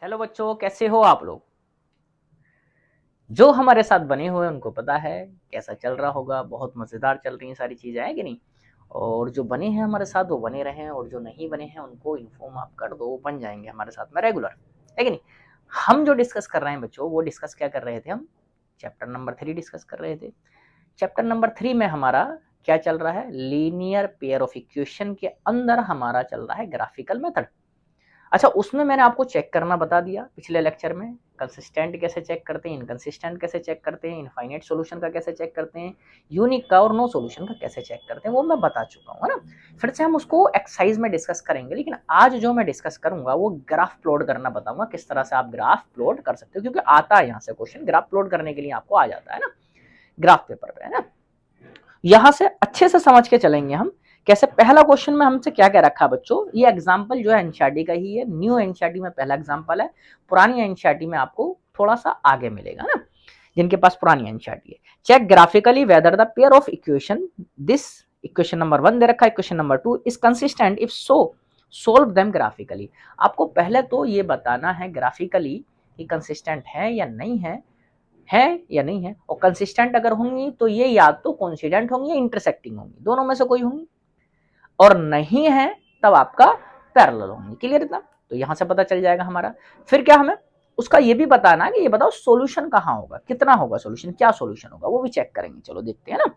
Hello बच्चों, कैसे हो आप लोग। जो हमारे साथ बने हुए हैं उनको पता है कैसा चल रहा होगा। बहुत मज़ेदार चल रही हैं सारी चीज़ें, है कि नहीं। और जो बने हैं हमारे साथ वो बने रहें, और जो नहीं बने हैं उनको इन्फॉर्म आप कर दो, बन जाएंगे हमारे साथ में रेगुलर, है कि नहीं। हम जो डिस्कस कर रहे हैं बच्चों, वो डिस्कस क्या कर रहे थे, हम चैप्टर नंबर 3 डिस्कस कर रहे थे। चैप्टर नंबर 3 में हमारा क्या चल रहा है, लीनियर पेयर ऑफ इक्वेशन के अंदर हमारा चल रहा है ग्राफिकल मेथड। अच्छा, उसमें मैंने आपको चेक करना बता दिया पिछले लेक्चर में। कंसिस्टेंट कैसे चेक करते हैं, इनकंसिस्टेंट कैसे चेक करते हैं, इनफाइनाइट सॉल्यूशन का कैसे चेक करते हैं, यूनिक का और नो सॉल्यूशन का कैसे चेक करते हैं, वो मैं बता चुका हूँ, है ना। फिर से हम उसको एक्सरसाइज में डिस्कस करेंगे, लेकिन आज जो मैं डिस्कस करूंगा वो ग्राफ प्लॉट करना बताऊंगा, किस तरह से आप ग्राफ प्लॉट कर सकते हो, क्योंकि आता है यहाँ से क्वेश्चन ग्राफ प्लॉट करने के लिए आपको आ जाता है ना, ग्राफ पेपर पे, है ना। यहां से अच्छे से समझ के चलेंगे हम कैसे। पहला क्वेश्चन में हमसे क्या क्या रखा बच्चों, ये एग्जांपल जो है एनसीईआरटी का ही है, न्यू एनसीईआरटी में पहला एग्जांपल है, पुरानी एनसीईआरटी में आपको थोड़ा सा आगे मिलेगा ना, जिनके पास पुरानी एनसीईआरटी है। Check graphically whether the pair of equation, this equation number 1 दे रखा है, equation number 2 is consistent, if so solve them graphically. आपको पहले तो ये बताना है ग्राफिकली कि कंसिस्टेंट है या नहीं है या नहीं है, और कंसिस्टेंट अगर होंगी तो ये या तो कोइंसिडेंट होंगी या इंटरसेक्टिंग होंगी, दोनों में से कोई होंगी, और नहीं है तब आपका पैरेलल होंगी। क्लियर इतना, तो यहां से पता चल जाएगा हमारा। फिर क्या हमें उसका ये भी बताना है कि ये बताओ सॉल्यूशन कहां होगा, कितना होगा सॉल्यूशन, क्या सॉल्यूशन होगा, वो भी चेक करेंगे। चलो देखते हैं ना।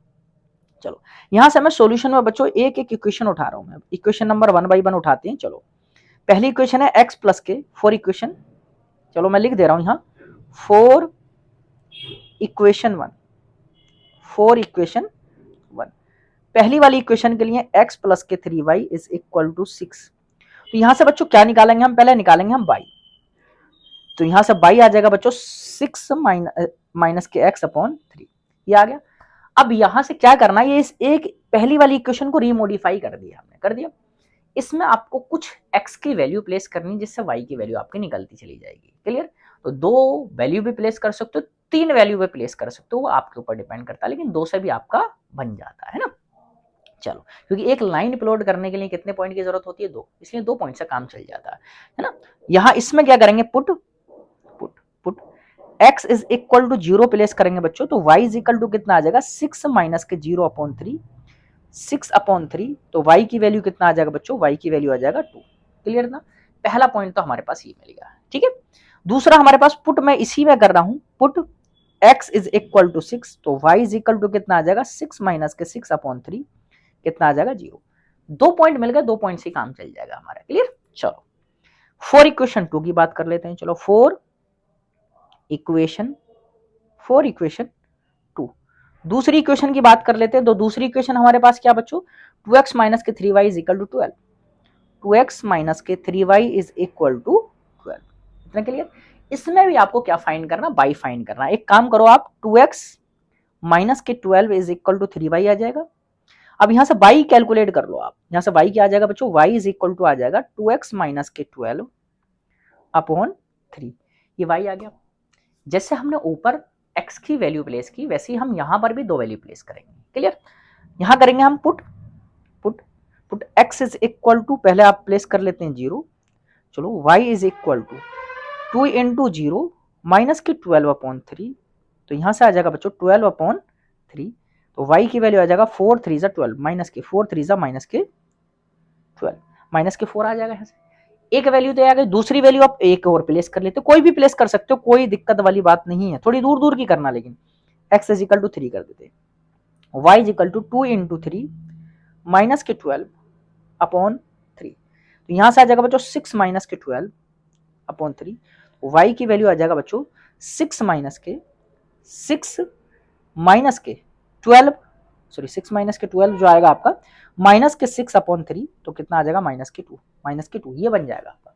चलो, यहां से मैं सॉल्यूशन में बच्चों एक एक इक्वेशन उठा रहा हूं मैं, इक्वेशन नंबर 1 बाई 1 उठाते हैं। चलो, पहली इक्वेशन है x प्लस के, फोर इक्वेशन। चलो मैं लिख दे रहा हूं यहां, फोर इक्वेशन 1, फोर इक्वेशन 1। पहली वाली इक्वेशन के लिए x प्लस के 3y इज इक्वल टू 6। तो यहां से बच्चों क्या निकालेंगे हम, पहले निकालेंगे हम y। तो यहां से y आ जाएगा बच्चों 6 माइनस के x अपॉन 3, ये आ गया। अब यहां से क्या करना है, ये इस एक पहली वाली इक्वेशन को रीमोडिफाई कर दिया हमने, कर दिया। इसमें आपको कुछ x की वैल्यू प्लेस करनी, जिससे y की वैल्यू आपकी निकलती चली जाएगी। क्लियर, तो दो वैल्यू भी प्लेस कर सकते हो, तीन वैल्यू भी प्लेस कर सकते हो, वो आपके ऊपर डिपेंड करता है, लेकिन दो से भी आपका बन जाता है ना। चलो, क्योंकि एक लाइन प्लॉट करने के लिए कितने पॉइंट की जरूरत होती है, दो, इसलिए दो पॉइंट से काम चल जाता है ना। यहां इसमें क्या करेंगे, put put put x is equal to 0 place करेंगे बच्चों, तो y इज इक्वल टू कितना आ जाएगा, 6 माइनस के 0 अपॉन 3, 6 अपॉन 3। तो y की वैल्यू कितना आ जाएगा बच्चों, y की वैल्यू आ जाएगा 2। क्लियर ना, पहला पॉइंट तो हमारे पास ये मिल गया, ठीक है। दूसरा हमारे पास पुट, मैं इसी में कर रहा हूं, put x is equal to 6, तो y इज इक्वल टू कितना आ जाएगा, 6 माइनस के 6 अपॉन 3, कितना आ जाएगा, 0। दो पॉइंट मिल गए, दो पॉइंट से काम चल जाएगा हमारा। क्लियर, चलो फोर इक्वेशन 2 की बात कर लेते हैं। चलो, इक्वेशन फोर इक्वेशन 2, दूसरी इक्वेशन की बात कर लेते हैं। तो दूसरी इक्वेशन हमारे पास क्या बच्चों, 2x माइनस के 3y is equal to 12, 2x minus के 3y इज इक्वल टू 12। इतना क्लियर। इसमें भी आपको क्या फाइंड करना, बाई फाइंड करना। एक काम करो आप, 2x माइनस के 12 इज इक्वल टू 3y आ जाएगा। अब यहां से y कैलकुलेट कर लो आप, यहां से y क्या आ जाएगा बच्चों, y इज इक्वल टू आ जाएगा 2x माइनस के 12 अपॉन 3, ये y आ गया। जैसे हमने ऊपर x की वैल्यू प्लेस की, वैसे ही हम यहां पर भी दो वैल्यू प्लेस करेंगे। क्लियर, यहां करेंगे हम put put put x is equal to, पहले आप प्लेस कर लेते हैं 0। चलो, y is equal to 2 into 0 minus की 12 अपॉन 3, तो यहां से आ जाएगा बच्चों 12 अपॉन 3। तो y की वैल्यू आ जाएगा 4 3 12, माइनस के 4 3 माइनस के 12, माइनस के 4 आ जाएगा यहाँ से। एक वैल्यू तो आ गई, दूसरी वैल्यू आप एक और प्लेस कर लेते हो, कोई भी प्लेस कर सकते हो, कोई दिक्कत वाली बात नहीं है, थोड़ी दूर दूर की करना, लेकिन x इज इक्वल टू 3 कर देते हैं, y is equal to 2 into 3 minus के 12 अपॉन 3। तो यहां से आ जाएगा बच्चों 6 माइनस के 12 अपॉन 3, y की वैल्यू आ जाएगा बच्चों 6 माइनस के 6 माइनस के 12, सॉरी 6 माइनस के 12 जो आएगा आपका माइनस के 6 अपॉन 3, तो कितना आ जाएगा, माइनस के 2, माइनस के 2, ये बन जाएगा आपका।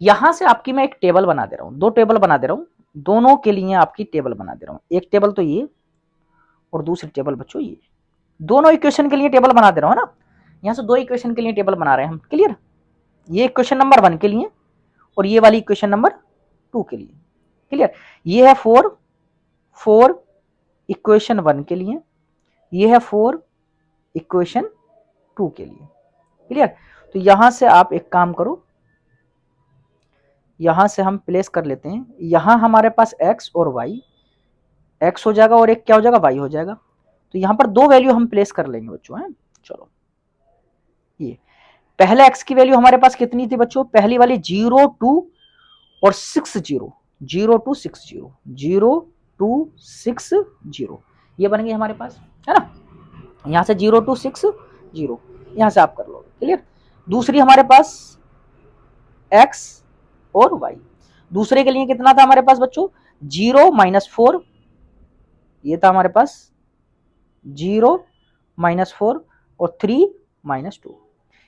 यहां से आपकी मैं एक टेबल बना दे रहा हूं, दो टेबल बना दे रहा हूं, दोनों के लिए आपकी टेबल बना दे रहा हूं। एक टेबल तो ये, और दूसरी टेबल बच्चों ये, दोनों इक्वेशन के लिए टेबल बना दे रहा हूं ना। यहां से दो इक्वेशन के लिए टेबल बना रहे हैं हम। क्लियर, ये इक्वेशन नंबर 1 के लिए और ये वाली इक्वेशन नंबर 2 के लिए। क्लियर, ये है फोर इक्वेशन 1 के लिए, ये है 4 इक्वेशन 2 के लिए। क्लियर, तो यहां से आप एक काम करो, यहां से हम प्लेस कर लेते हैं, यहां हमारे पास x और y, x हो जाएगा और एक क्या हो जाएगा, y हो जाएगा। तो यहां पर दो वैल्यू हम प्लेस कर लेंगे बच्चों हैं। चलो, ये पहले x की वैल्यू हमारे पास कितनी थी बच्चों, पहली वाली 0 2 और 6 0, 0 2 6 0, 0 2 6 0, ये बन गई हमारे पास, है ना। यहां से 0 2 6 0, यहां से आप कर लो, क्लियर। दूसरी हमारे पास x और y, दूसरे के लिए कितना था हमारे पास बच्चों, 0 -4, ये था हमारे पास 0 -4 और 3 -2,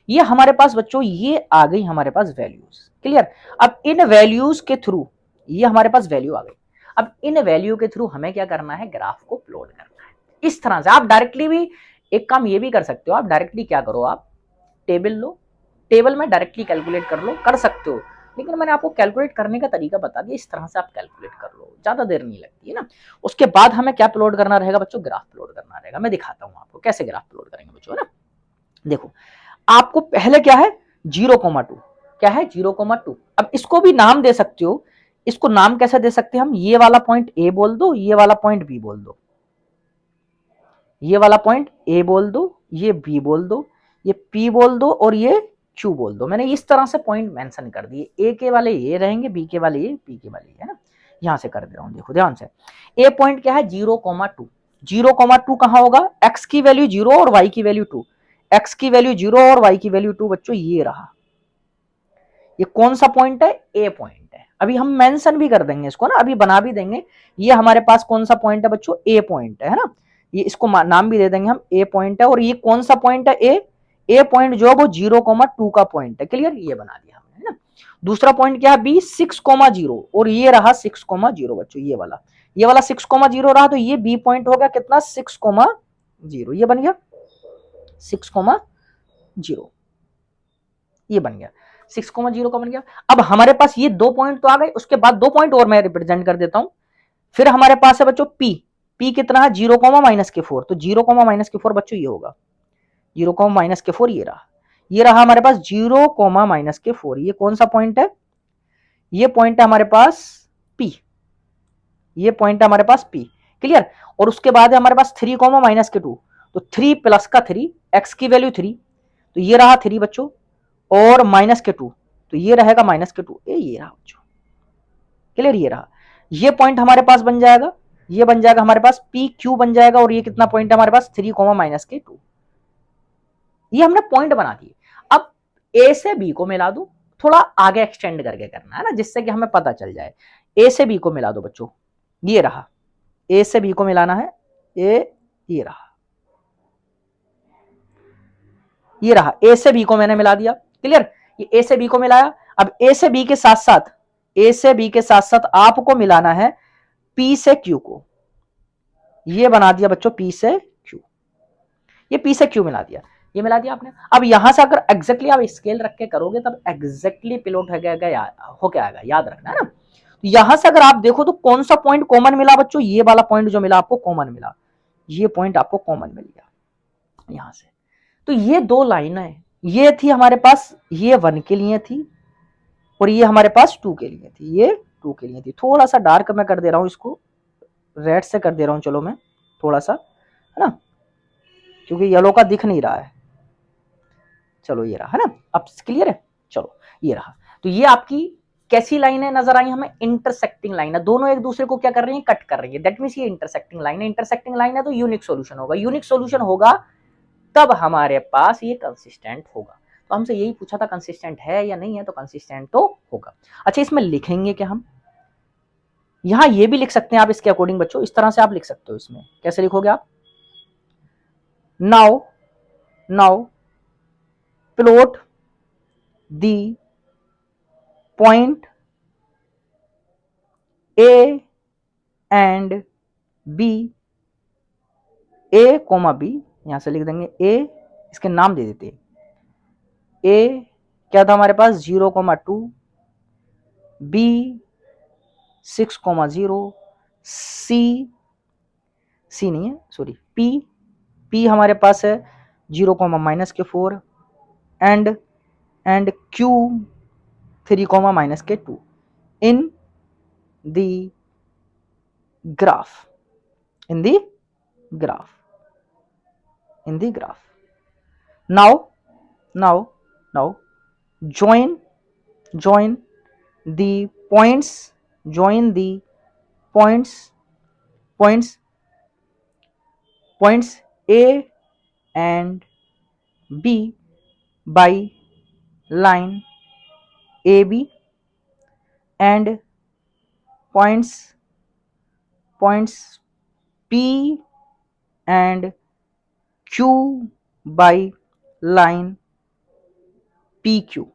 ये हमारे पास बच्चों ये आ गई हमारे पास वैल्यूज, क्लियर। अब इन वैल्यूज के थ्रू ये हमारे पास वैल्यू आ गई, अब इन वैल्यू के थ्रू हमें क्या करना है, ग्राफ को प्लॉट करना है। इस तरह से आप डायरेक्टली भी एक काम ये भी कर सकते हो, आप डायरेक्टली क्या करो, आप टेबल लो, टेबल में डायरेक्टली कैलकुलेट कर लो, कर सकते हो, लेकिन मैंने आपको कैलकुलेट करने का तरीका बता दिया, इस तरह से आप कैलकुलेट कर लो, ज्यादा देर नहीं लगती है ना। उसके बाद हमें क्या प्लॉट करना रहेगा बच्चों, ग्राफ प्लॉट करना रहेगा। मैं दिखाता हूं आपको कैसे ग्राफ प्लॉट करेंगे बच्चों, है ना। देखो, आपको पहले क्या है, 0,2, क्या है 0,2। अब इसको भी नाम दे सकते हो, इसको नाम कैसे दे सकते हैं हम, ये वाला पॉइंट ए बोल दो, ये वाला पॉइंट बी बोल दो, ये वाला पॉइंट ए बोल दो, ये बी बोल दो, ये पी बोल दो और ये क्यू बोल दो। मैंने इस तरह से पॉइंट मेंशन कर दिए, ए के वाले ये रहेंगे, बी के वाले ये, पी के वाले ये, है ना। यहां से कर दे रहा हूं, देखो ध्यान से। ए पॉइंट क्या है 0,2, 0,2 कहां होगा, एक्स की वैल्यू 0 और वाई की वैल्यू 2, एक्स की वैल्यू 0 और वाई की वैल्यू 2 बच्चों, ये रहा। ये कौन सा पॉइंट है, ए पॉइंट है। अभी हम मेंशन भी कर देंगे इसको ना, अभी बना भी देंगे। ये हमारे पास कौन सा पॉइंट है बच्चों, ए पॉइंट है ना। ये इसको नाम भी दे देंगे हम, ए पॉइंट है। और ये कौन सा पॉइंट है, ए पॉइंट जो है वो 0,2 का पॉइंट है, क्लियर, ये बना दिया हमने, है ना। दूसरा पॉइंट क्या है, बी 6,0 और ये रहा 6,0 बच्चों, ये वाला 6,0 रहा, तो ये बी पॉइंट हो गया कितना, 6,0, ये बन गया 6,0, ये बन गया 6,0 का बन गया। अब हमारे पास ये दो पॉइंट तो आ गए, उसके बाद दो पॉइंट और मैं रिप्रेजेंट कर देता हूं। फिर हमारे पास है बच्चों पी कितना है, 0,-4, तो 0,-4 बच्चों ये होगा 0,-4, ये रहा हमारे पास 0,-4। ये कौन सा पॉइंट है, ये पॉइंट है हमारे पास पी, ये पॉइंट है हमारे पास पी, क्लियर। और उसके बाद है हमारे पास 3,-2, तो 3 प्लस का 3, एक्स की वैल्यू 3, तो ये रहा 3 बच्चों, और -2, तो ये रहेगा -2, ये रहा बच्चों, क्लियर, ये रहा। ये पॉइंट हमारे पास बन जाएगा, ये बन जाएगा हमारे पास पी क्यू बन जाएगा, और ये कितना पॉइंट है हमारे पास 3,-2, ये हमने पॉइंट बना दिए। अब ए से बी को मिला दो, थोड़ा आगे एक्सटेंड करके करना है ना, जिससे कि हमें पता चल जाए। ए से बी को मिला दो बच्चों, ये रहा, ए से बी को मिलाना है, ये रहा, ये रहा, ए से बी को मैंने मिला दिया, क्लियर। ये ए से बी को मिलाया। अब ए से बी के साथ साथ, ए से बी के साथ साथ आपको मिलाना है पी से क्यू को, ये बना दिया बच्चों पी से क्यू, ये पी से क्यू मिला दिया, ये मिला दिया आपने। अब यहां से अगर एग्जैक्टली आप स्केल रख के करोगे तब एग्जैक्टली पिलोट हो क्या आएगा, याद रखना है ना। तो यहां से अगर आप देखो तो कौन सा पॉइंट कॉमन मिला बच्चों, ये वाला पॉइंट जो मिला आपको कॉमन मिला, ये पॉइंट आपको कॉमन मिल गया यहां से। तो ये दो लाइन है, ये थी हमारे पास, ये 1 के लिए थी और ये हमारे पास 2 के लिए थी, ये 2 के लिए थी। थोड़ा सा डार्क मैं कर दे रहा हूं इसको, रेड से कर दे रहा हूं, चलो मैं थोड़ा सा, है ना, क्योंकि येलो का दिख नहीं रहा है। चलो ये रहा, है ना, अब क्लियर है। चलो ये रहा, तो ये आपकी कैसी लाइन है नजर आई हमें, इंटरसेक्टिंग लाइन है, दोनों एक दूसरे को क्या कर रही है, कट कर रही है, दैट मींस ये इंटरसेक्टिंग लाइन है। इंटरसेक्टिंग लाइन है तो यूनिक सॉल्यूशन होगा, यूनिक सॉल्यूशन होगा तब हमारे पास ये कंसिस्टेंट होगा। तो हमसे यही पूछा था कंसिस्टेंट है या नहीं है, तो कंसिस्टेंट तो होगा। अच्छा, इसमें लिखेंगे क्या हम, यहां ये भी लिख सकते हैं आप इसके अकॉर्डिंग बच्चों, इस तरह से आप लिख सकते हो। इसमें कैसे लिखोगे आप, now plot the point A and B, A comma B, यहां से लिख देंगे ए, इसके नाम दे देते, ए क्या था हमारे पास 0,2, बी 6,0, सी नहीं है सॉरी, पी हमारे पास है 0,-4 and Q 3,-2, in the graph, in the graph, in the graph. Now join the points, join the points A and B by line AB, and points P and Q by line PQ।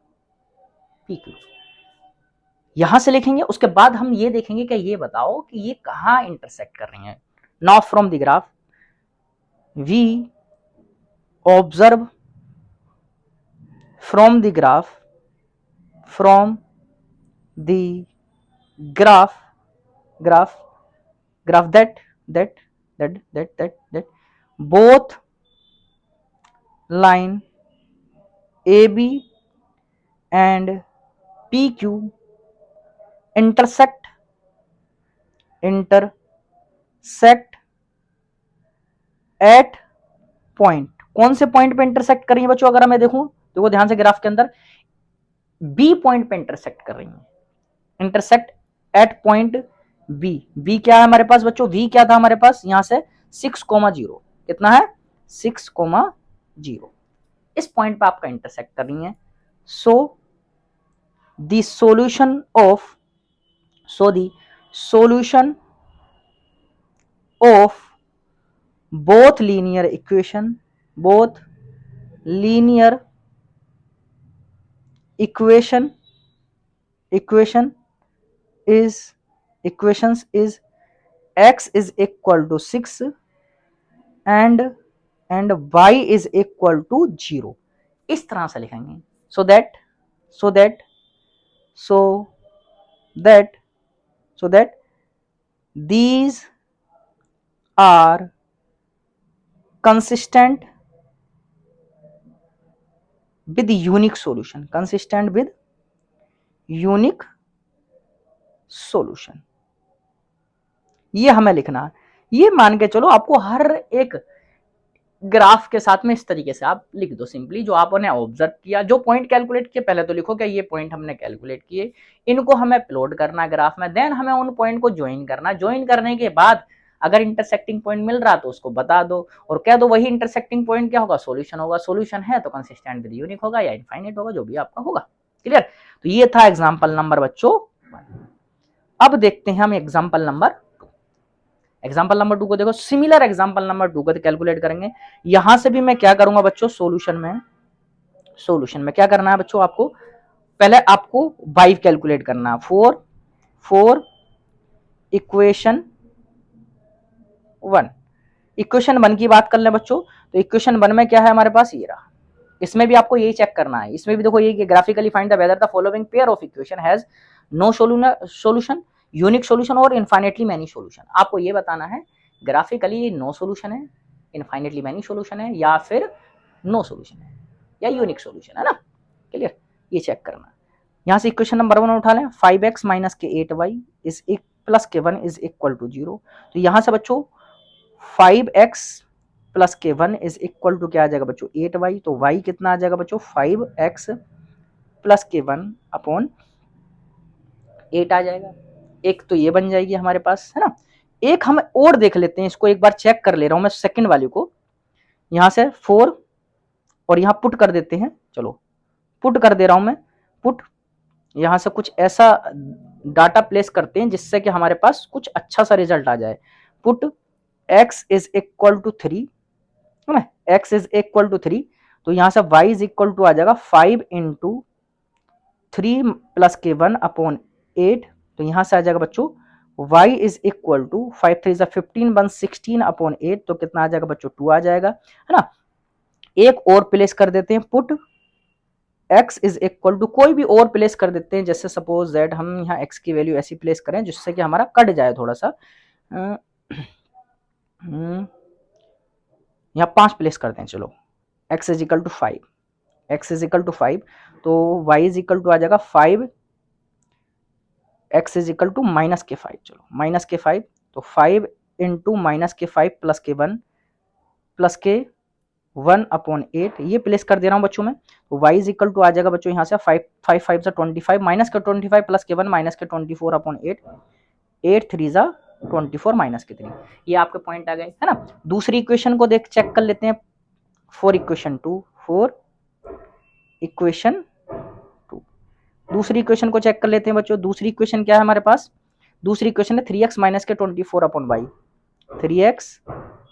यहां से लिखेंगे, उसके बाद हम ये देखेंगे कि ये बताओ कि ये कहां इंटरसेक्ट कर रही हैं। Now from the graph we observe, from the graph that both line AB and PQ intersect at point। कौन से पॉइंट पे इंटरसेक्ट कर रही है बच्चों? अगर मैं देखो ध्यान से ग्राफ के अंदर बी पॉइंट पे इंटरसेक्ट कर रही है, intersect at point B. B क्या है हमारे पास बच्चों? वी क्या था हमारे पास यहां से 6,0, कितना है 6,0। इस पॉइंट पे आपका इंटरसेक्ट कर रही है। So the solution of both linear equation is x is equal to 6 and y is equal to 0। इस तरह से लिखेंगे। so that these are consistent with unique solution, ये हमें लिखना है। ये मान के चलो आपको हर एक ग्राफ के साथ में इस तरीके से आप लिख दो सिंपली, जो आपने ऑब्जर्व किया, जो पॉइंट कैलकुलेट किए पहले तो लिखो कि ये पॉइंट हमने कैलकुलेट किए, इनको हमें प्लॉट करना ग्राफ में, देन हमें उन पॉइंट को ज्वाइन करना। ज्वाइन करने के बाद अगर इंटरसेक्टिंग पॉइंट मिल रहा तो उसको बता दो और कह दो वही इंटरसेक्टिंग पॉइंट क्या होगा, सॉल्यूशन होगा। सॉल्यूशन है तो कंसिस्टेंट विद यूनिक होगा या इनफाइनाइट होगा, जो भी आपका होगा। क्लियर? तो ये था एग्जांपल नंबर बच्चों 1। अब देखते हैं हम एग्जांपल नंबर 2 को। देखो सिमिलर एग्जांपल नंबर 2 को कैलकुलेट करेंगे। यहां से भी मैं क्या करूंगा बच्चों, सॉल्यूशन में क्या करना है बच्चों, आपको पहले आपको y कैलकुलेट करना है। फॉर इक्वेशन 1 की बात कर ले बच्चों, तो इक्वेशन 1 में क्या है हमारे पास, ये रहा। इसमें भी आपको यही चेक करना है। इसमें भी देखो ये graphically find the whether the following pair of equation has no solution, unique solution और इनफाइनेटली मैनी सॉल्यूशन। आपको ये बताना है ग्राफिकली नो सॉल्यूशन है, इनफाइनेटली मैनी सॉल्यूशन है, या फिर नो सॉल्यूशन है, या यूनिक सॉल्यूशन है ना। क्लियर? ये चेक करना। यहां से इक्वेशन नंबर 1 उठा लें, 5x माइनस के 8y इज प्लस के 1 इज इक्वल टू 0। तो यहां से बच्चों 5x प्लस के 1 इज इक्वल टू क्या आ जाएगा बच्चों, 8y। तो y कितना आ जाएगा बच्चों, 5x प्लस के 1 अपॉन 8 आ जाएगा। एक तो ये बन जाएगी हमारे पास, है ना। एक हम और देख लेते हैं, इसको एक बार चेक कर ले रहा हूं मैं सेकंड वाली को। यहां से 4 और यहां पुट कर देते हैं। चलो पुट कर दे रहा हूं मैं, पुट यहां से कुछ ऐसा डाटा प्लेस करते हैं जिससे कि हमारे पास कुछ अच्छा सा रिजल्ट आ जाए। Put x is equal to 3, है ना, x इज इक्वल टू 3। तो यहां से y इज इक्वल टू आ जाएगा 5 इंटू 3 प्लस के 1 अपॉन 8। तो यहां से आ जाएगा बच्चों y is equal to 5 3 15 1 16 upon 8। तो कितना आ जाएगा बच्चों, 2 आ जाएगा, है ना। एक और प्लेस कर देते हैं, put x is equal to कोई भी और प्लेस कर देते हैं। जैसे सपोज दैट हम यहाँ x की वैल्यू ऐसी प्लेस करें जिससे कि हमारा कट जाए थोड़ा सा। यहाँ 5 प्लेस करते हैं। चलो x is equal to 5, x is equal to 5, तो y इज इक्वल टू आ जाएगा 5 x is equal to minus के 5, चलो माइनस के 5, तो 5 इंटू माइनस के 5 प्लस के 1 प्लस के 1/8, ये प्लेस कर दे रहा हूँ बच्चों में। तो y इज इक्वल टू आ जाएगा बच्चों यहाँ से 5 5 से 25 माइनस के 25 प्लस के 1 माइनस के 24/8, 8 3 जा 24 माइनस के 3, ये आपके पॉइंट आ गए है ना। दूसरी इक्वेशन को देख चेक कर लेते हैं, फॉर इक्वेशन 2, दूसरी इक्वेशन को चेक कर लेते हैं बच्चों। दूसरी इक्वेशन क्या है हमारे पास, दूसरी इक्वेशन है 3x माइनस के 24/y, 3x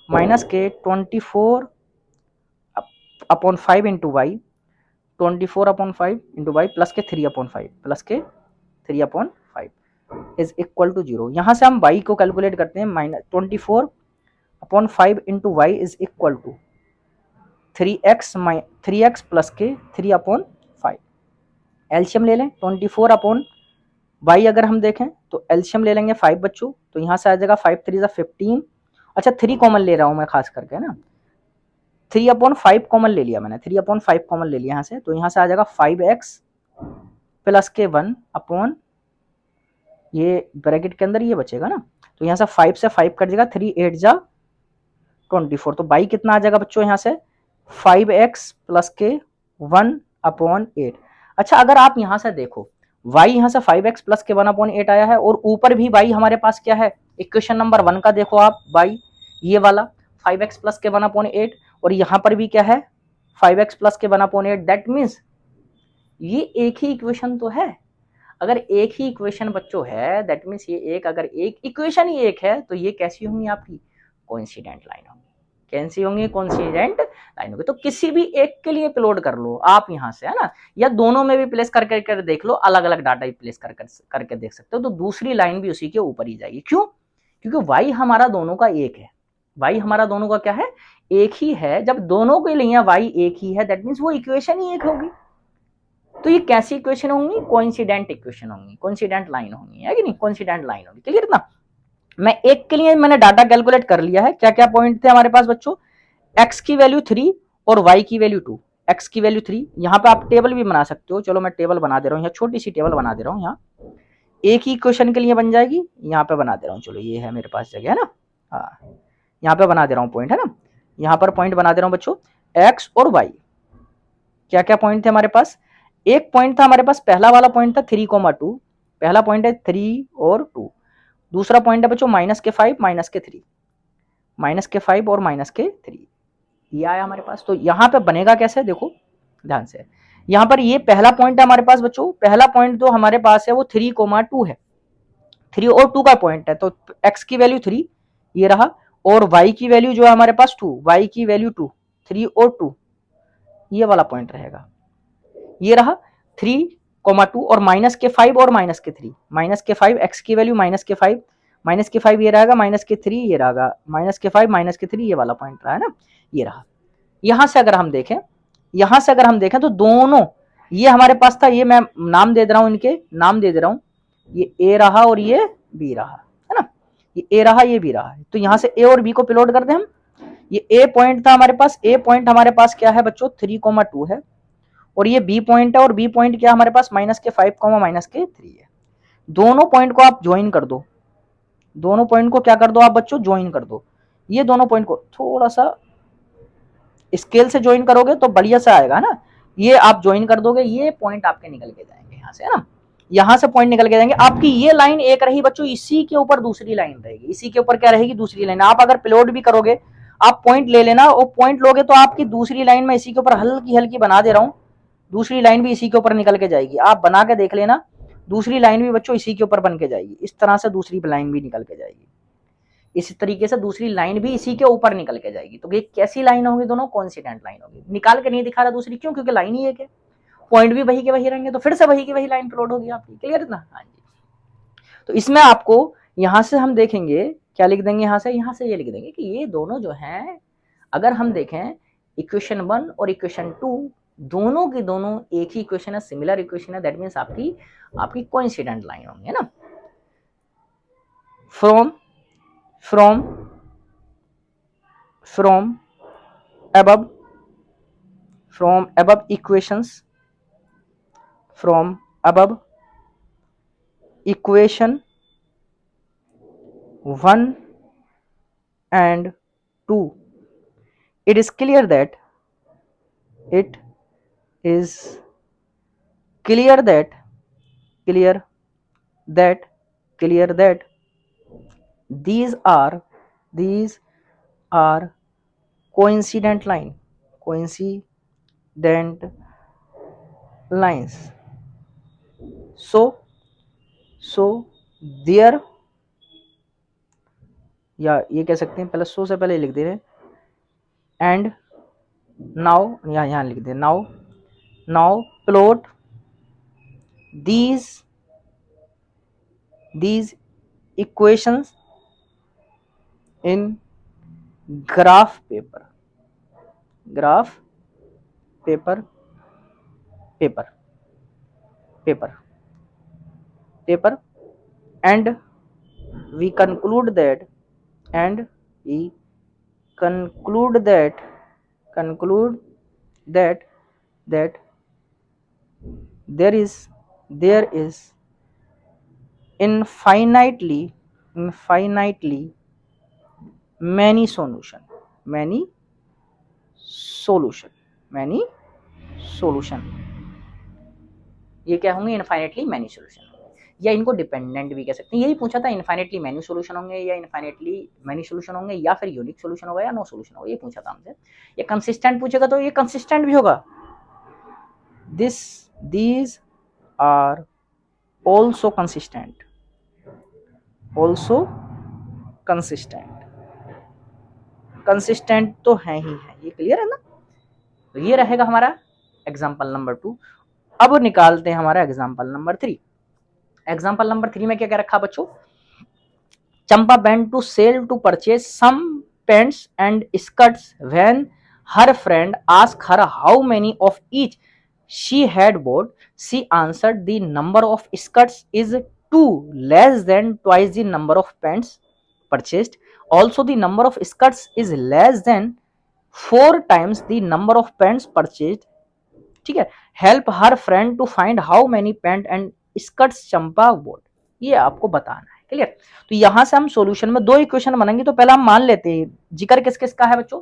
माइनस के 24/5 into y, 24/5 into y plus के 3/5 प्लस के 3/5 इज इक्वल टू 0। यहां से हम y को कैलकुलेट करते हैं, minus 24/5 into y is equal to 3x plus के 3/5। एलसीएम ले लें, 24/y अगर हम देखें तो एलसीएम ले लेंगे 5 बच्चों, तो यहां से आ जाएगा 5 3 15, अच्छा 3 कॉमन ले रहा हूं मैं खास करके ना, 3/5 कॉमन ले लिया मैंने, 3/5 कॉमन ले लिया यहाँ से, तो यहाँ से आ जाएगा 5x प्लस के 1 अपॉन, ये ब्रैकेट के अंदर ये बचेगा ना, तो यहाँ से 5 से 5 कट जाएगा, 3 8 जा 24, तो बाई कितना आ जाएगा बच्चों यहाँ से 5x प्लस के 1/8। अच्छा अगर आप यहाँ से देखो y यहाँ से 5x प्लस के 1/8 आया है, और ऊपर भी y हमारे पास क्या है, इक्वेशन नंबर 1 का देखो आप, y ये वाला 5x प्लस के 1/8, और यहाँ पर भी क्या है 5x प्लस के 1/8, दैट मीन्स ये एक ही इक्वेशन तो है। अगर एक ही इक्वेशन बच्चों है, दैट मीन्स ये एक, अगर एक इक्वेशन ही एक है तो ये कैसी होंगी आपकी, कोइंसिडेंट लाइन होंगी। कैसी होंगी, कोइंसिडेंट लाइन होगी। तो किसी भी एक के लिए प्लॉट कर लो आप यहाँ से, है ना, या दोनों में भी प्लेस करके देख लो, अलग अलग डाटा ही प्लेस करके देख सकते हो, तो दूसरी लाइन भी उसी के ऊपर ही जाएगी। क्यों, क्योंकि y हमारा दोनों का एक है, y हमारा दोनों का क्या है, एक ही है। जब दोनों के लिए y एक ही है, दैट मीन्स वो इक्वेशन ही एक होगी। तो ये कैसी इक्वेशन होंगी, कोइंसिडेंट इक्वेशन होंगी, कोइंसिडेंट लाइन होंगी, है कि नहीं, कोइंसिडेंट लाइन होगी। क्लियर ना। मैं एक के लिए मैंने डाटा कैलकुलेट कर लिया है, क्या क्या पॉइंट थे हमारे पास बच्चों, x की वैल्यू 3 और y की वैल्यू 2, x की वैल्यू 3, यहाँ पे आप टेबल भी बना सकते हो, चलो मैं टेबल बना दे रहा हूँ, यहाँ छोटी सी टेबल बना दे रहा हूँ, यहाँ एक ही क्वेश्चन के लिए बन जाएगी, यहाँ पे बना दे रहा हूँ, चलो ये है मेरे पास जगह है ना, हाँ यहाँ पे बना दे रहा हूँ पॉइंट, है ना, यहाँ पर पॉइंट बना दे रहा हूँ बच्चों, x और y, क्या क्या पॉइंट थे हमारे पास, एक पॉइंट था हमारे पास, पहला वाला पॉइंट था 3,2, पहला पॉइंट है 3 और 2, दूसरा पॉइंट है बच्चों माइनस के 5 माइनस के 3, माइनस के 5 और माइनस के 3, ये आया हमारे पास। तो यहाँ पे बनेगा कैसे, देखो ध्यान से, यहाँ पर ये पहला पॉइंट है हमारे पास बच्चों, पहला पॉइंट जो हमारे पास है वो 3,2 है, 3 और 2 का पॉइंट है, तो x की वैल्यू 3 ये रहा, और y की वैल्यू जो है हमारे पास 2, y की वैल्यू 2, 3 और 2 ये वाला पॉइंट रहेगा, ये रहा 3,2 और माइनस के 5 और माइनस के 3, माइनस के 5 x की वैल्यू माइनस के 5, माइनस के 5 ये रहेगा, माइनस के 3 ये रहेगा, माइनस के 5 माइनस के 3 ये वाला पॉइंट रहा है ना, ये रहा। यहां से अगर हम देखें, यहां से अगर हम देखें तो दोनों ये हमारे पास था, ये मैं नाम दे दे रहा हूं, इनके नाम दे दे रहा हूं, ये a रहा और ये b रहा, है ना, ये a रहा ये b रहा, तो यहां से a और b को प्लॉट करते हैं हम। ये a पॉइंट था हमारे पास, a पॉइंट हमारे पास क्या है बच्चों 3,2 है, और ये b पॉइंट है, और b पॉइंट क्या हमारे पास माइनस के 5 माइनस के 3 है। दोनों पॉइंट को आप ज्वाइन कर दो, दोनों पॉइंट को क्या कर दो आप बच्चों, ज्वाइन कर दो। ये दोनों पॉइंट को थोड़ा सा स्केल से ज्वाइन करोगे तो बढ़िया से आएगा ना, ये आप ज्वाइन कर दोगे, ये पॉइंट आपके निकल के जाएंगे यहाँ से, है ना, यहाँ से पॉइंट निकल के जाएंगे। आपकी ये लाइन एक रही बच्चों, इसी के ऊपर दूसरी लाइन रहेगी, इसी के ऊपर क्या रहेगी, दूसरी लाइन। आप अगर प्लॉट भी करोगे, आप पॉइंट ले लेना, और पॉइंट लोगे तो आपकी दूसरी लाइन में इसी के ऊपर हल्की हल्की बना दे रहा हूँ, दूसरी लाइन भी इसी के ऊपर निकल के जाएगी, आप बना के देख लेना, दूसरी लाइन भी बच्चों इसी के ऊपर बन के जाएगी, इस तरह से दूसरी लाइन भी निकल के जाएगी, इसी तरीके से दूसरी लाइन भी इसी के ऊपर निकल के जाएगी। तो ये कैसी लाइन होगी, दोनों कोइंसिडेंट लाइन होगी। निकाल के नहीं दिखा रहा दूसरी, क्यों, क्योंकि लाइन ही एक है, पॉइंट भी वही के वही रहेंगे, तो फिर से वही की वही लाइन प्लॉट होगी आपकी। क्लियर है ना, हाँ जी। तो इसमें आपको यहां से हम देखेंगे क्या लिख देंगे, यहां से ये लिख देंगे कि ये दोनों जो है, अगर हम देखें इक्वेशन 1 और इक्वेशन 2 दोनों की दोनों एक ही इक्वेशन है, सिमिलर इक्वेशन है, दैट मीन्स आपकी कोइंसिडेंट लाइन होंगी, है ना। from above equations, from above equation 1 and 2, it is clear that it is clear that clear that clear that these are coincident lines, so there, या ये कह सकते हैं पहले सो से पहले लिख दे रहे हैं एंड नाउ, यहाँ लिख दे now plot these equations in graph paper and we conclude that that there is infinitely many solution, ये क्या होंगे, इनफाइनेटली मैनी सोल्यूशन, या इनको डिपेंडेंट भी कह सकते हैं। यही पूछा था, इनफाइनेटली मैनी सोल्यूशन होंगे या इनफाइनेटली मैनी सोल्यूशन होंगे या फिर यूनिक सोल्यूशन होगा या नो सोल्यूशन होगा, ये पूछा था हमसे। ये कंसिस्टेंट पूछेगा तो ये कंसिस्टेंट भी होगा। these are also consistent consistent तो है ही है, ये क्लियर है ना। तो ये रहेगा हमारा एग्जाम्पल नंबर 2। अब निकालते हैं हमारा एग्जाम्पल नंबर 3। एग्जाम्पल नंबर 3 में क्या क्या रखा बच्चों, चंपा went to sell to purchase some pants and skirts when her friend asked her how many of each she had bought. She answered the number of skirts is 2 less than twice the number of pants purchased. Also the number of skirts is less than 4 times the number of pants purchased. ठीक है, help her friend to find how many pant and skirts Champa bought, ये आपको बताना है। Clear. तो यहां से हम सॉल्यूशन में 2 इक्वेशन बनेंगे। तो पहला हम मान लेते हैं जिक्र किस किस का है बच्चों,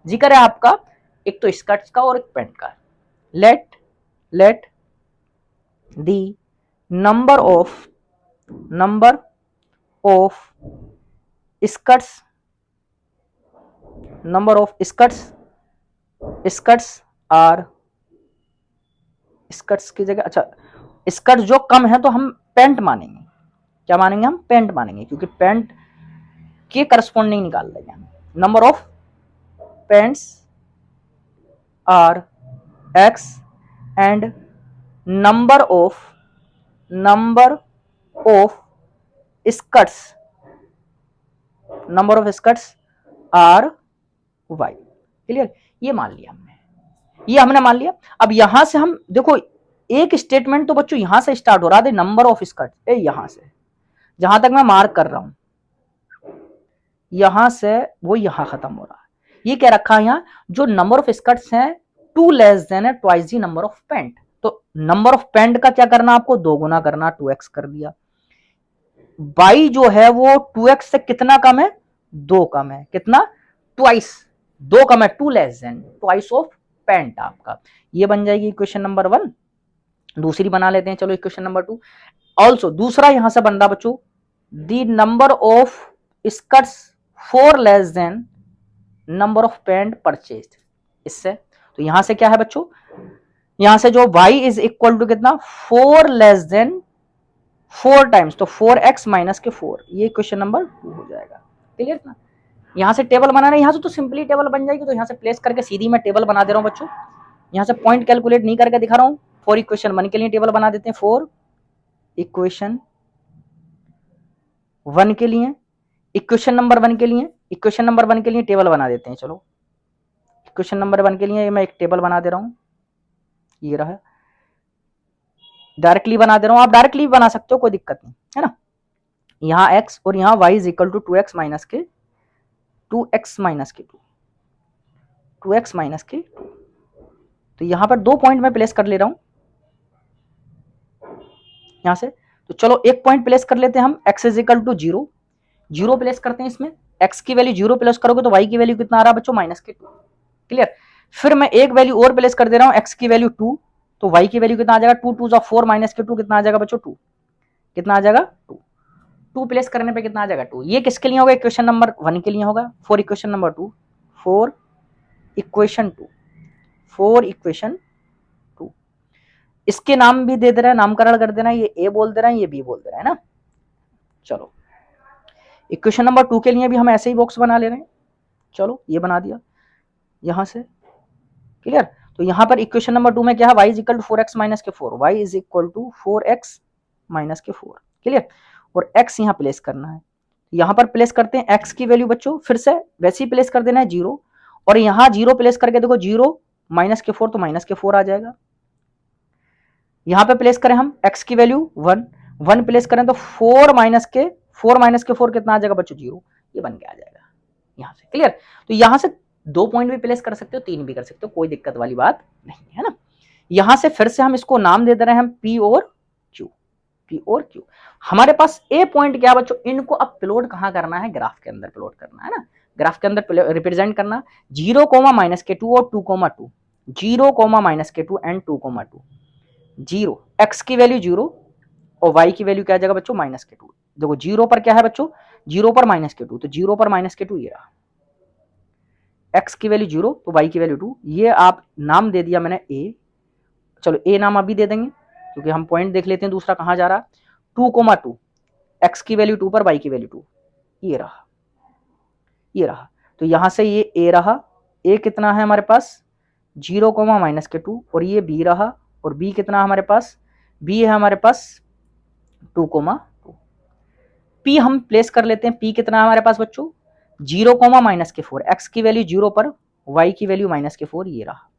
जिक्र है आपका एक तो स्कर्ट्स का और एक पैंट का। Let the number of skirts are, skirts की जगह, अच्छा स्कर्ट जो कम है तो हम पैंट मानेंगे। क्या मानेंगे हम, पैंट मानेंगे, क्योंकि पैंट के करस्पॉन्डिंग निकाल देंगे हम। Number of pants are x and number of skirts are y. Clear, ये मान लिया हमने, ये हमने मान लिया। अब यहां से हम देखो, एक स्टेटमेंट तो बच्चों यहां से स्टार्ट हो रहा है, नंबर ऑफ स्कर्ट, यहां से जहां तक मैं मार्क कर रहा हूं, यहां से वो यहां खत्म हो रहा है। ये क्या रखा है यहां, जो नंबर ऑफ स्कर्ट्स हैं 2 लेस देन है twice the number of pant. तो नंबर ऑफ पैंट का क्या करना, आपको 2 गुना करना, 2x कर दिया। बाई जो है वो 2x से कितना कम है, 2 कम है, कितना, ट्वाइस, 2 कम है, 2 less than twice of pant आपका। ये बन जाएगी इक्वेशन नंबर 1। दूसरी बना लेते हैं, चलो इक्वेशन नंबर 2। ऑल्सो दूसरा यहां से बन रहा बच्चों, the number of skirts 4 less than number of pant purchased. इससे तो यहां से क्या है बच्चों, यहां से जो y इज इक्वल टू कितना, 4 लेस देन 4 टाइम्स, तो 4x माइनस के 4, ये क्वेश्चन नंबर 2 हो जाएगा। क्लियर ना। यहां से टेबल बनाना है, यहां से तो सिंपली टेबल बन जाएगी। तो यहां से प्लेस करके सीधी मैं टेबल बना दे रहा हूं बच्चों, यहां से पॉइंट कैलकुलेट नहीं करके दिखा रहा हूं। 4 इक्वेशन 1 के लिए टेबल बना देते हैं, 4 इक्वेशन 1 के लिए, इक्वेशन नंबर 1 के लिए, इक्वेशन नंबर 1 के लिए टेबल बना देते हैं। चलो इक्वेशन नंबर 1 के लिए मैं एक टेबल बना दे रहा हूं, ये रहा, डायरेक्टली बना दे रहा हूं, आप डायरेक्टली भी बना सकते हो, कोई दिक्कत नहीं है ना। यहां x और यहां y is equal to 2x minus के 2, 2x माइनस के 2। तो यहां पर 2 पॉइंट मैं प्लेस कर ले रहा हूं यहां से। तो चलो एक पॉइंट प्लेस कर लेते हैं हम, x is equal to 0, 0 place करते हैं इसमें, x की वैल्यू 0 प्लेस करोगे तो y की वैल्यू कितना आ रहा है बच्चों, -2। क्लियर। फिर मैं एक वैल्यू और प्लेस कर दे रहा हूं, x की वैल्यू 2, तो y की वैल्यू कितना आ जाएगा, 2 2 4 -2 कितना आ जाएगा बच्चों, 2, कितना आ जाएगा 2, 2 प्लेस करने पे कितना आ जाएगा 2। ये किसके लिए होगा, इक्वेशन नंबर 1 के लिए होगा, for equation number 2, for equation 2, for equation 2। इसके नाम भी दे दे रहा है, नामकरण कर देना, ये ए बोल दे रहा है, ये बी बोल दे रहा है ना। चलो इक्वेशन नंबर 2 के लिए भी हम ऐसे ही बॉक्स बना ले रहे हैं, चलो ये बना दिया यहां से। क्लियर। तो यहां पर इक्वेशन नंबर 2 में क्या है, y is equal to 4x minus के 4, y is equal to 4x minus के 4। क्लियर। और x यहां प्लेस करना है, यहां पर प्लेस करते हैं x की वैल्यू बच्चों, फिर से वैसे ही प्लेस कर देना है 0, और यहां 0 प्लेस करके देखो 0 माइनस के 4 तो माइनस के 4 आ जाएगा। यहां पे प्लेस करें हम x की वैल्यू 1, 1 प्लेस करें तो 4 माइनस के 4 कितना आ जाएगा बच्चों, 0, ये बन के आ जाएगा यहां से। क्लियर। तो यहां से 2 पॉइंट भी प्लेस कर सकते हो, 3 भी कर सकते हो, कोई दिक्कत वाली बात नहीं है ना। यहां से फिर से हम इसको नाम दे दे रहे हैं हम P और Q, P और Q। हमारे पास A पॉइंट क्या बच्चों, इनको अब प्लॉट कहां करना है, ग्राफ के अंदर प्लॉट करना है ना, ग्राफ के अंदर रिप्रेजेंट करना, 0, -2 और 2, 0, -2 एंड 2, 0, x की वैल्यू 0 और y की वैल्यू क्या आ जाएगा बच्चों, -2। देखो 0 पर क्या है बच्चों, 0 पर -2, तो 0 पर -2 ये रहा, x की वैल्यू 0 तो y की वैल्यू 2, ये आप नाम दे दिया मैंने a। चलो a नाम अभी दे देंगे क्योंकि हम पॉइंट देख लेते हैं दूसरा कहां जा रहा, 2, x की वैल्यू 2 पर y की वैल्यू 2, ये रहा, ये रहा। तो यहां से ये a रहा, a कितना है हमारे पास 0, -2, और ये b रहा, और b कितना हमारे पास, b है हमारे पास 2, 2। p हम प्लेस कर लेते हैं, p कितना है हमारे पास बच्चों 0, -4, x की वैल्यू 0 पर y की वैल्यू -4, ये रहा,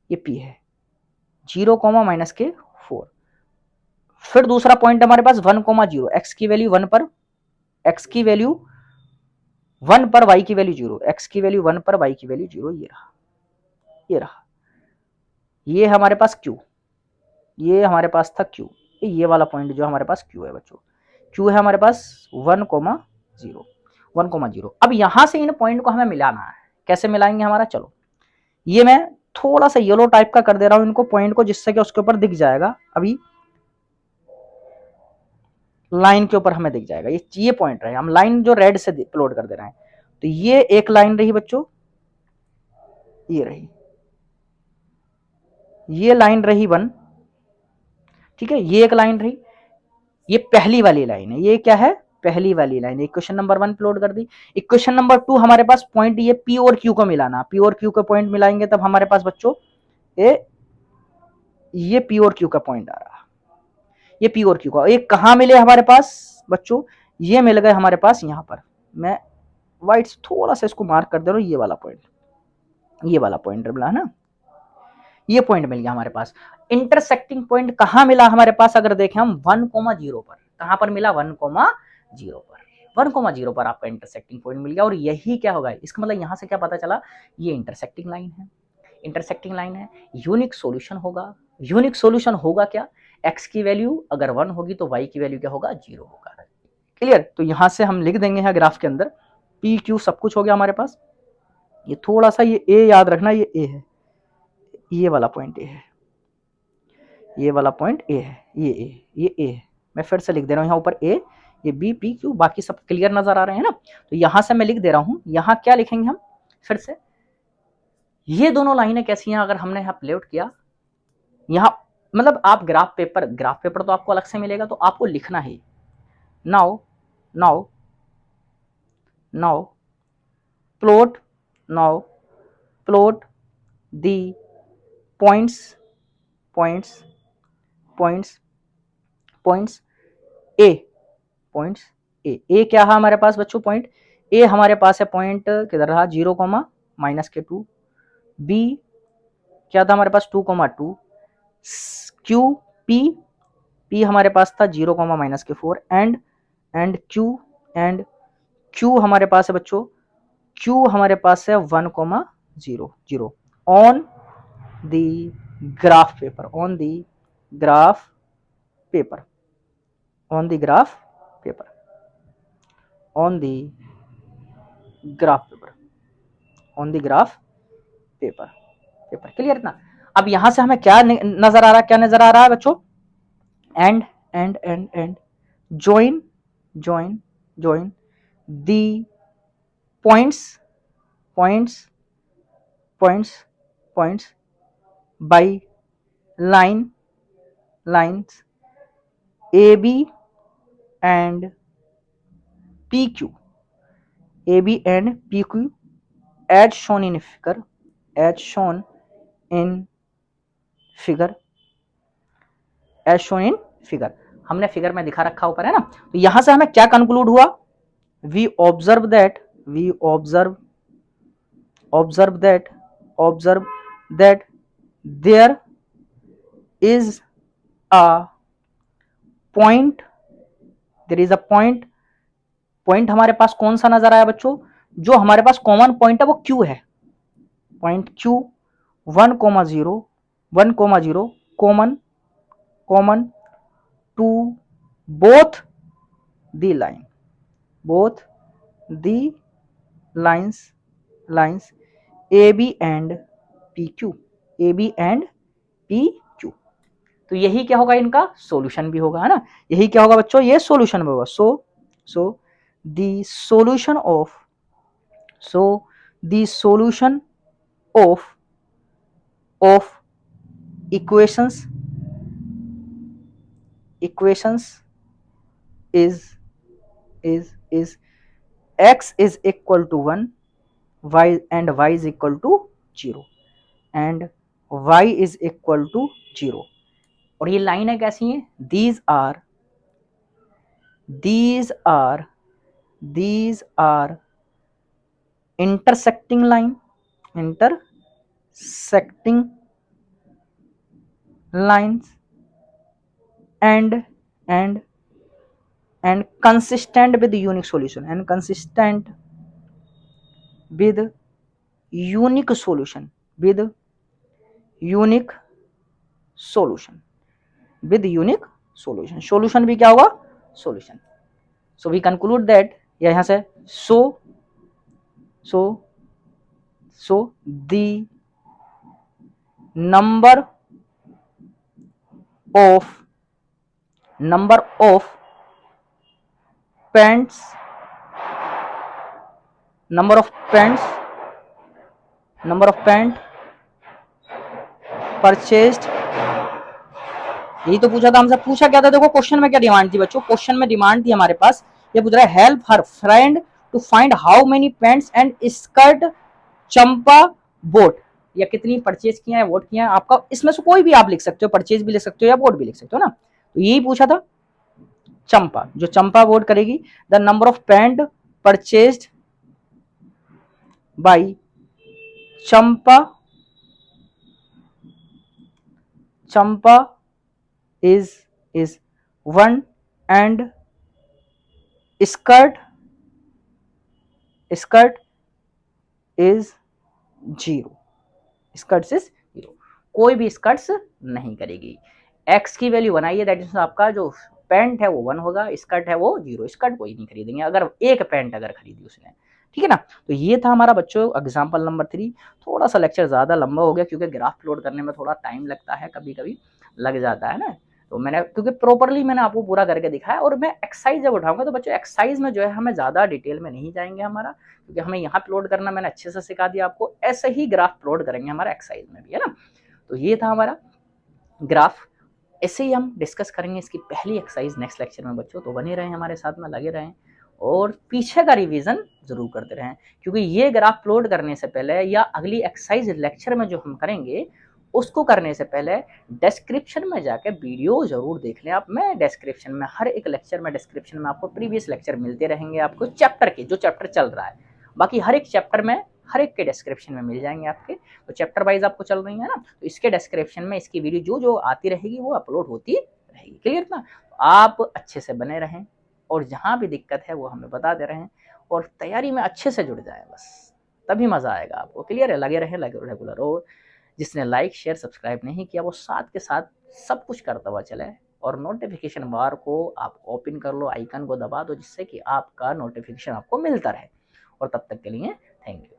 ये p है 0, -4। फिर दूसरा पॉइंट हमारे पास 1, 0, x की वैल्यू 1 पर, x की वैल्यू 1 पर y की वैल्यू 0, x की वैल्यू 1 पर y की वैल्यू 0, ये रहा, ये रहा, ये हमारे पास q, ये हमारे पास था q, ये वाला पॉइंट जो हमारे पास q है बच्चों, q है हमारे पास 1, 0, 1, 0। अब यहां से इन पॉइंट को हमें मिलाना है, कैसे मिलाएंगे हमारा, चलो ये मैं थोड़ा सा येलो टाइप का कर दे रहा हूं इनको पॉइंट को, जिससे कि उसके ऊपर दिख जाएगा, अभी लाइन के ऊपर हमें दिख जाएगा, ये पॉइंट रहे, हम लाइन जो रेड से प्लॉट कर दे रहे हैं। तो ये एक लाइन रही बच्चों, ये रही, ये लाइन रही 1, ठीक है, ये एक लाइन रही, ये पहली वाली लाइन है, ये क्या है, पहली वाली लाइन। इक्वेशन नंबर 1 प्लॉट कर दी। इक्वेशन नंबर 2 हमारे पास पॉइंट ये P और Q को मिलाना, P और Q का पॉइंट मिलाएंगे तब हमारे पास बच्चों ये P और Q का पॉइंट आ रहा, ये P और Q का, ये कहां मिले हमारे पास बच्चों, ये मिल गए हमारे पास यहां पर, मैं व्हाइट थोड़ा सा इसको मार्क कर दे रहा हूं, ये वाला पॉइंट, ये वाला पॉइंट मिला है ना, ये पॉइंट मिल गया हमारे पास। इंटरसेक्टिंग पॉइंट कहां मिला हमारे पास, अगर देखें हम 1, 0 पर, कहां पर मिला 1, 0 पर, 1, 0 पर आपका इंटरसेक्टिंग पॉइंट मिल गया। और यही क्या होगा, इसका मतलब यहां से क्या पता चला, ये इंटरसेक्टिंग लाइन है, इंटरसेक्टिंग लाइन है, यूनिक सॉल्यूशन होगा। यूनिक सॉल्यूशन होगा क्या, x की वैल्यू अगर 1 होगी तो y की वैल्यू क्या होगा, 0 होगा। क्लियर। तो यहां से हम लिख देंगे यहाँ ग्राफ के अंदर p q सब कुछ हो गया हमारे पास। ये थोड़ा सा ये a याद रखना, ये a है, ये वाला पॉइंट a है, ये वाला पॉइंट a है, ये a है। मैं फिर से लिख दे रहा हूँ यहाँ ऊपर a, ये b p q, बाकी सब क्लियर नजर आ रहे हैं ना। तो यहां से मैं लिख दे रहा हूं, यहाँ क्या लिखेंगे हम फिर से, ये दोनों लाइनें कैसी हैं, अगर हमने यहाँ प्लॉट किया, यहाँ मतलब आप ग्राफ पेपर तो आपको अलग से मिलेगा, तो आपको लिखना है now plot the points A क्या है हमारे पास बच्चों, पॉइंट ए हमारे पास है, पॉइंट किधर रहा 0, -2, बी क्या था हमारे पास 2, 2, क्यू पी हमारे पास था 0, -4, एंड क्यू हमारे पास है बच्चों, क्यू हमारे पास है 1, 0, 0 on the graph paper, on the graph paper, on the graph paper, on the graph paper, paper. Clear ना? अब यहां से हमें क्या नजर आ रहा है, क्या नजर आ रहा है बच्चों? And and and and join join join the points points points points by lines AB and PQ, AB and PQ as shown in figure, as shown in figure, as shown in figure। हमने figure में दिखा रखा ऊपर है ना। तो यहां से हमें क्या कंक्लूड हुआ? we observe that we observe that there is a point, there is a point, point हमारे पास कौन सा नजर आया बच्चों? जो हमारे पास कॉमन पॉइंट है वो Q है, point Q 1,0 1,0 common to both the line, both the lines AB and PQ, AB and PQ। तो यही क्या होगा? इनका सॉल्यूशन भी होगा, है ना? यही क्या होगा बच्चों? ये सॉल्यूशन भी होगा। सो the solution of equations is x is equal to 1, y is equal to 0 and y is equal to 0। और ये लाइन है कैसी है? these are intersecting lines and consistent with unique solution, and consistent with unique solution, with unique solution, with unique solution। solution भी क्या होगा? solution। so we conclude that, यहां से so the number of pens purchased, यही तो पूछा था हमसे। पूछा क्या था? देखो क्वेश्चन में क्या डिमांड थी बच्चों? क्वेश्चन में डिमांड थी हमारे पास, ये पूछ रहा है help her friend to find how many pants and skirt Champa bought, या कितनी परचेज किया है, वोट किया है। आपका इसमें से कोई भी आप लिख सकते हो, परचेज भी लिख सकते हो या वोट भी लिख सकते हो ना। तो यही पूछा था। चंपा, जो चंपा वोट करेगी, the number of pant purchased by Champa is 1 and skirt is 0, skirts is 0, कोई भी स्कर्ट्स नहीं करेगी। एक्स की वैल्यू बनाइए, दैट इज आपका जो पैंट है वो 1 होगा, स्कर्ट है वो 0, स्कर्ट कोई नहीं खरीदेंगे अगर एक पैंट अगर खरीदी उसने, ठीक है ना। तो ये था हमारा बच्चों एग्जाम्पल नंबर 3। थोड़ा सा लेक्चर ज्यादा लंबा हो गया क्योंकि ग्राफ लोड करने में थोड़ा टाइम लगता है, कभी कभी लग जाता है ना। तो मैंने क्योंकि प्रॉपरली मैंने आपको पूरा करके दिखाया, और मैं एक्सरसाइज जब उठाऊंगा तो बच्चों एक्सरसाइज में जो है हमें ज्यादा डिटेल में नहीं जाएंगे हमारा, क्योंकि हमें यहाँ प्लॉट करना मैंने अच्छे से सिखा दिया आपको, ऐसे ही ग्राफ प्लॉट करेंगे हमारा एक्सरसाइज में भी, है ना। तो ये था हमारा ग्राफ, ऐसे ही हम डिस्कस करेंगे इसकी पहली एक्सरसाइज नेक्स्ट लेक्चर में बच्चों। तो बने रहें हमारे साथ में, लगे रहें और पीछे का रिवीजन जरूर करते रहें, क्योंकि ये ग्राफ प्लॉट करने से पहले या अगली एक्सरसाइज लेक्चर में जो हम करेंगे उसको करने से पहले डिस्क्रिप्शन में जाकर वीडियो जरूर देख लें आप। मैं डिस्क्रिप्शन में हर एक लेक्चर में डिस्क्रिप्शन में आपको प्रीवियस लेक्चर मिलते रहेंगे, आपको चैप्टर के जो चैप्टर चल रहा है, बाकी हर एक चैप्टर में हर एक के डिस्क्रिप्शन में मिल जाएंगे आपके। तो चैप्टर वाइज आपको चल रही है ना, तो इसके डिस्क्रिप्शन में इसकी वीडियो जो जो आती रहेगी वो अपलोड होती रहेगी। क्लियर ना? आप अच्छे से बने रहें और जहाँ भी दिक्कत है वो हमें बता दे रहें, और तैयारी में अच्छे से जुड़ जाए, बस तभी मजा आएगा आपको। क्लियर है? लगे रहें, लगे रेगुलर। और जिसने लाइक शेयर सब्सक्राइब नहीं किया वो साथ के साथ सब कुछ करता हुआ चले, और नोटिफिकेशन बार को आप ओपन कर लो, आइकन को दबा दो, जिससे कि आपका नोटिफिकेशन आपको मिलता रहे। और तब तक के लिए थैंक यू।